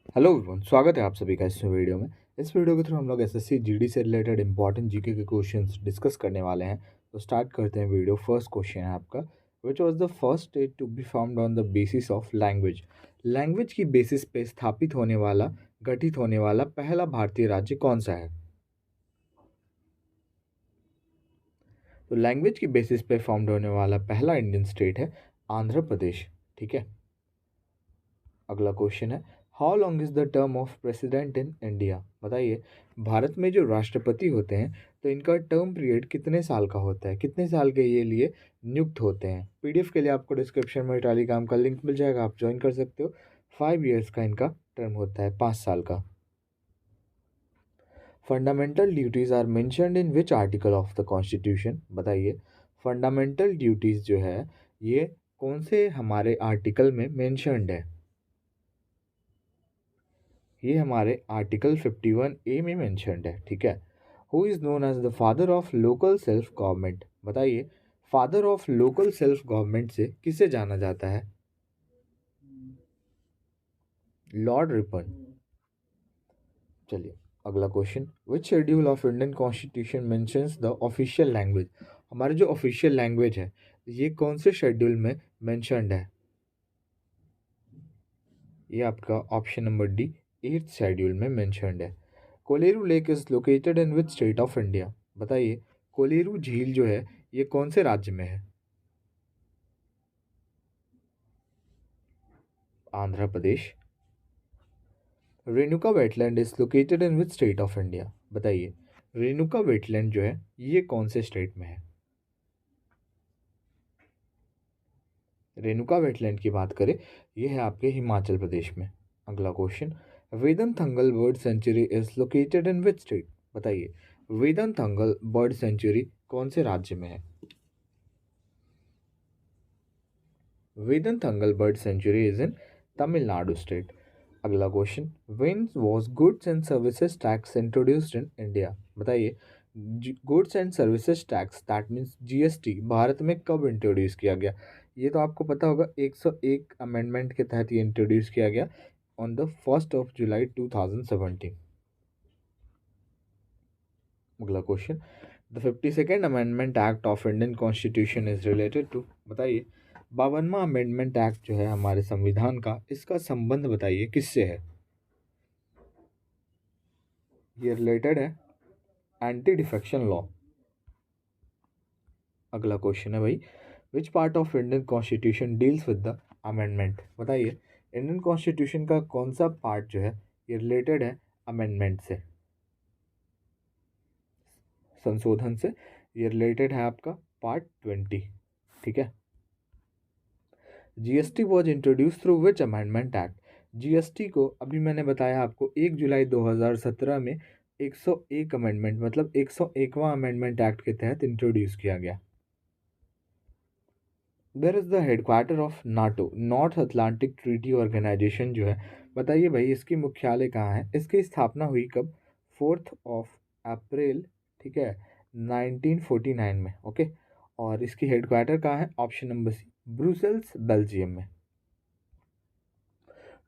Hello everyone, स्वागत है आप सभी का इस वीडियो में। इस वीडियो के थ्रू हम लोग एसएससी जीडी से रिलेटेड इंपॉर्टेंट जीके के क्वेश्चंस डिस्कस करने वाले हैं। तो स्टार्ट करते हैं वीडियो। फर्स्ट क्वेश्चन है आपका, which was the first state to be found on the basis of language. Language की बेसिस पे स्थापित होने वाला, गठित होने वाला पहला भारतीय राज्य कौन सा है? तो लैंग्वेज की बेसिस पे फाउंड होने वाला पहला इंडियन स्टेट है आंध्र प्रदेश। ठीक है। अगला क्वेश्चन है, how long is the term of president in India. बताइए, भारत में जो राष्ट्रपति होते हैं तो इनका टर्म पीरियड कितने साल का होता है, कितने साल के ये लिए नियुक्त होते हैं। पीडीएफ के लिए आपको डिस्क्रिप्शन में टेलीग्राम का लिंक मिल जाएगा, आप ज्वाइन कर सकते हो। 5 ईयर्स का इनका टर्म होता है, 5 साल का। Fundamental duties are mentioned in which article of the constitution. बताइए, फंडामेंटल ड्यूटीज जो है ये कौन से हमारे आर्टिकल में मेंशन्ड है? ये हमारे आर्टिकल 51A में मेंशन्ड है। ठीक है। Who is known as the father of local self government. बताइए, father of local self government से किसे जाना जाता है? Lord Ripon. चलिए अगला question, which schedule of Indian constitution mentions the official language. हमारी जो ऑफिशियल लैंग्वेज है ये कौन से शेड्यूल में मेंशन्ड है? ये आपका option number D, 8th schedule में मेंशन्ड है। Kolleru lake is located in which state of India. बताइए, कोलेरू झील जो है ये कौन से राज्य में है? Andhra Pradesh. Renuka wetland is located in which state of India. बताइए, रेणुका वेटलैंड जो है ये कौन से स्टेट में है? रेणुका वेटलैंड की बात करें, ये है आपके हिमाचल प्रदेश में। अगला question, Vedanthangal bird sanctuary is located in which state. बताइए, वेदनथंगल बर्ड सेंचुरी कौन से राज्य में है? Vedanthangal bird sanctuary is in Tamil Nadu state. अगला question, when was goods and services tax introduced in India. बताइए, goods and services tax that means GST Bharat में कब इंट्रोड्यूस किया गया? ये तो आपको पता होगा, 101 अमेंडमेंट के तहत ये इंट्रोड्यूस किया गया ऑन द 1 जुलाई 2017। अगला question, the 52nd amendment act of Indian constitution is related to. बताइए, 52वां अमेंडमेंट एक्ट जो है हमारे संविधान का, इसका संबंध बताइए किससे है? ये रिलेटेड है एंटी डिफेक्शन लॉ। अगला क्वेश्चन है भाई, which part of Indian constitution deals with the amendment. बताइए, इंडियन कॉन्स्टिट्यूशन का कौन सा पार्ट जो है ये रिलेटेड है अमेंडमेंट से, संशोधन से। ये रिलेटेड है आपका पार्ट 20। ठीक है। GST was introduce through which amendment act. GST को अभी मैंने बताया आपको 1 जुलाई 2017 में 101 अमेंडमेंट मतलब 101वां अमेंडमेंट एक्ट के तहत इंट्रोड्यूस किया गया। There is the headquarter of NATO, North Atlantic Treaty Organization जो है। बताइए भाई, इसकी मुख्यालय कहाँ है? इसकी स्थापना हुई कब? 4 अप्रैल, ठीक है, 1949 में। ओके। और इसकी हेडक्वार्टर कहाँ है? Option number C, Brussels, Belgium में।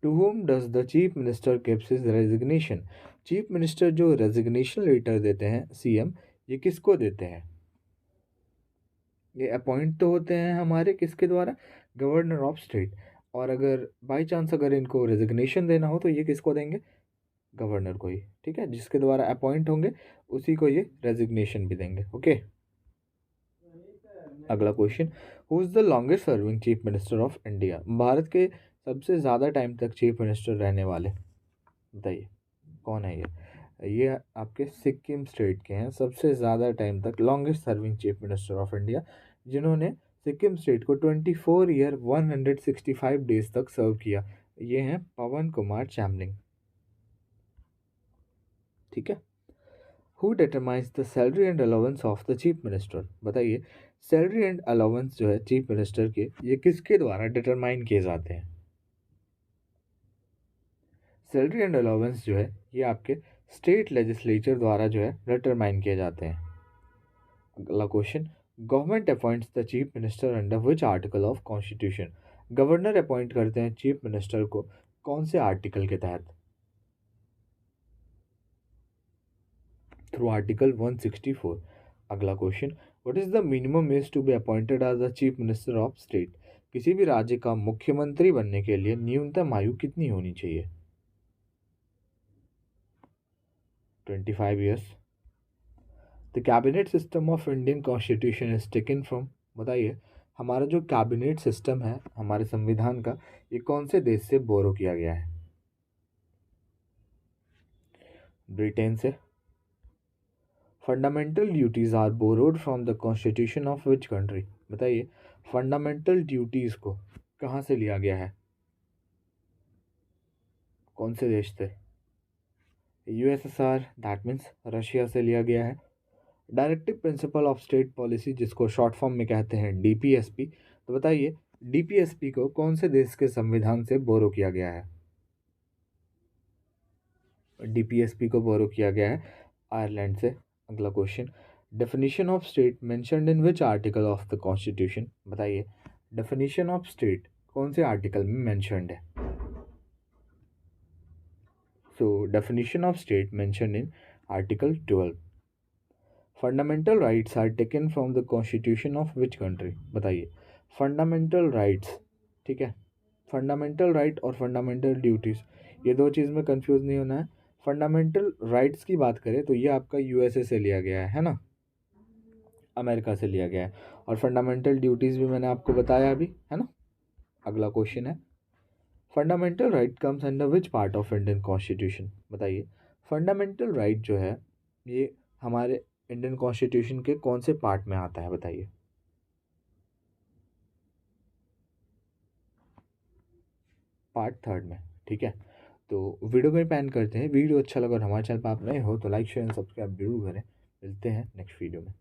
To whom does the chief minister gives his resignation. Chief minister जो रेजिग्नेशन लेटर देते हैं सीएम, ये किसको देते हैं? ये अपॉइंट तो होते हैं हमारे किसके द्वारा? Governor of state. और अगर बाई चांस अगर इनको रेजिग्नेशन देना हो तो ये किसको देंगे? गवर्नर को ही। ठीक है, जिसके द्वारा अपॉइंट होंगे उसी को ये रेजिग्नेशन भी देंगे। ओके। अगला question, who is the longest serving chief minister of India. Bharat के सबसे ज़्यादा टाइम तक चीफ मिनिस्टर रहने वाले, बताइए कौन है ये आपके सिक्किम स्टेट के हैं, सबसे ज़्यादा टाइम तक longest serving chief minister of India, जिन्होंने सिक्किम स्टेट को 24 ईयर 165 डेज तक सर्व किया। ये हैं पवन कुमार चामलिंग। ठीक है। Who determines the salary and allowance of the chief minister. बताइए, सैलरी एंड अलाउंस जो है चीफ मिनिस्टर के, ये किसके द्वारा डिटरमाइन किए जाते हैं? सैलरी एंड अलाउंस जो है ये आपके स्टेट लेजिस्लेचर द्वारा जो है डिटरमाइन किए जाते हैं। अगला question, government appoints the chief minister under which article of constitution. Governor appoint करते हैं चीफ मिनिस्टर को कौन से आर्टिकल के तहत? Through article 164। अगला question, what is the minimum age to be appointed as the chief minister of state? किसी भी राज्य का मुख्यमंत्री बनने के लिए न्यूनतम आयु कितनी होनी चाहिए? 25 years. The cabinet system of Indian constitution is taken from, बताइए हमारा जो कैबिनेट सिस्टम है हमारे संविधान का, ये कौन से देश से बोरो किया गया है? ब्रिटेन से। Fundamental duties are borrowed from the constitution of which country? बताइए फंडामेंटल ड्यूटीज को कहाँ से लिया गया है, कौन से देश से? यूएसएसआर, दैट मीन्स रशिया से लिया गया है। Directive principle of state policy, जिसको शॉर्ट फॉर्म में कहते हैं डीपीएसपी, तो बताइए डीपीएसपी को कौन से देश के संविधान से बोरो किया गया है? डीपीएसपी को बोरो किया गया है आयरलैंड से। अगला question, definition of state mentioned in which article of the constitution? बताइए डेफिनेशन ऑफ स्टेट कौन से आर्टिकल में मेंशन्ड है? So definition of state mentioned in article 12। Fundamental rights are taken from the constitution of which country? बताइए fundamental rights, ठीक है, fundamental right और fundamental duties, ये दो चीज़ में कंफ्यूज नहीं होना है। फंडामेंटल राइट्स की बात करें तो ये आपका यूएसए से लिया गया है ना, अमेरिका से लिया गया है। और फंडामेंटल ड्यूटीज़ भी मैंने आपको बताया अभी, है ना। अगला क्वेश्चन है, fundamental right comes under which part of Indian constitution? बताइए फंडामेंटल राइट जो है ये हमारे इंडियन कॉन्स्टिट्यूशन के कौन से पार्ट में आता है? बताइए। पार्ट 3 में, ठीक है। तो वीडियो को ही पैन करते हैं। वीडियो अच्छा लगा और हमारे चैनल पर आप नए हो तो लाइक शेयर एंड सब्सक्राइब जरूर करें। मिलते हैं नेक्स्ट वीडियो में।